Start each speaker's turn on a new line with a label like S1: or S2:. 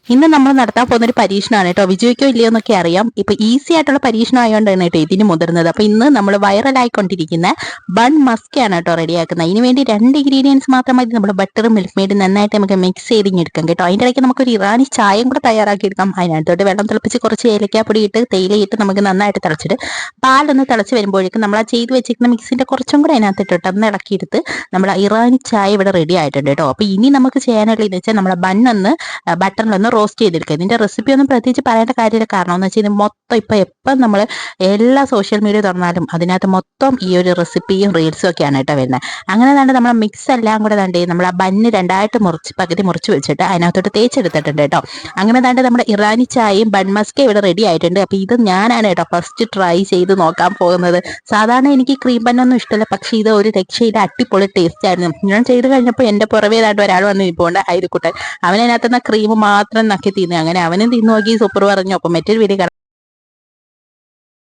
S1: ഇന്ന് നമ്മൾ നടത്താൻ പോകുന്ന ഒരു പരീക്ഷണമാണ് കേട്ടോ. വിജയിക്കോ ഇല്ലയോ എന്നൊക്കെ അറിയാം. ഇപ്പൊ ഈസി ആയിട്ടുള്ള പരീക്ഷണം ആയതുകൊണ്ടാണ് കേട്ടോ ഇതിന് മുതിർന്നത്. അപ്പൊ ഇന്ന് നമ്മൾ വൈറലായിക്കൊണ്ടിരിക്കുന്ന ബൺ മസ്കയാണ് കേട്ടോ റെഡിയാക്കുന്നത്. ഇതിന് വേണ്ടി 2 ഇൻഗ്രീഡിയൻസ് മാത്രം മതി. നമ്മൾ ബട്ടറും മിൽക്ക് മെയ്ഡ് നന്നായിട്ട് നമുക്ക് മിക്സ് ചെയ്തിങ്ങെടുക്കാം കേട്ടോ. അതിൻ്റെ ഇടയ്ക്ക് നമുക്കൊരു ഇറാനി ചായയും കൂടെ തയ്യാറാക്കി എടുക്കാം. അതിനകത്തോട്ട് വെള്ളം തിളപ്പിച്ച് കുറച്ച് ഏലക്കാപ്പൊടി ഇട്ട് തേയിലയിട്ട് നമുക്ക് നന്നായിട്ട് തിളച്ചിട്ട് പാലൊന്ന് തിളച്ച് വരുമ്പോഴേക്കും നമ്മൾ ആ ചെയ്ത് വെച്ചിരിക്കുന്ന മിക്സിന്റെ കുറച്ചും കൂടെ അതിനകത്ത് ഇട്ടിട്ട് ഒന്ന് ഇളക്കിയെടുത്ത് നമ്മൾ ഇറാനി ചായ ഇവിടെ റെഡി ആയിട്ടുണ്ട് കേട്ടോ. അപ്പൊ ഇനി നമുക്ക് ചെയ്യാനുള്ള എന്ന് വെച്ചാൽ നമ്മളെ ബണ്ണൊന്ന് ബട്ടറിലൊന്ന് റോസ്റ്റ് ചെയ്തെടുക്കുക. ഇതിന്റെ റെസിപ്പി ഒന്നും പ്രത്യേകിച്ച് പറയേണ്ട കാര്യമില്ല. കാരണം എന്ന് വെച്ചാൽ ഇത് മൊത്തം ഇപ്പൊ എപ്പം നമ്മൾ എല്ലാ സോഷ്യൽ മീഡിയ തുറന്നാലും അതിനകത്ത് മൊത്തം ഈ ഒരു റെസിപ്പിയും റീൽസും ഒക്കെയാണ് കേട്ടോ വരുന്നത്. അങ്ങനെ തന്നെ നമ്മളെ മിക്സ് എല്ലാം കൂടെ തണ്ടേ നമ്മൾ ആ ബണ്ണ് രണ്ടായിട്ട് പകുതി മുറിച്ച് വെച്ചിട്ട് അതിനകത്തോട്ട് തേച്ചെടുത്തിട്ടുണ്ട് കേട്ടോ. അങ്ങനെ തന്നെ നമ്മുടെ ഇറാനി ചായയും ബൺ മസ്ക ഇവിടെ റെഡി ആയിട്ടുണ്ട്. അപ്പൊ ഇത് ഞാനാണ് കേട്ടോ ഫസ്റ്റ് ട്രൈ ചെയ്ത് നോക്കാൻ പോകുന്നത്. സാധാരണ എനിക്ക് ക്രീം ബണ്ണൊന്നും ഇഷ്ടമല്ല, പക്ഷെ ഇത് ഒരു രക്ഷയില്ല, അടിപൊളി ടേസ്റ്റ് ആയിരുന്നു. ഞാൻ ചെയ്ത് കഴിഞ്ഞപ്പോൾ എന്റെ പുറവേതായിട്ട് ഒരാൾ വന്ന് ഇരിപ്പുണ്ട്, ഹൈദക്കുട്ടൻ. അവനതിനകത്തുനിന്ന് ക്രീം മാത്രം നക്കി തിന്നു. അങ്ങനെ അവനും തിന്നു നോക്കി സൂപ്പർ പറഞ്ഞു. അപ്പം മറ്റൊരു വീഡിയോ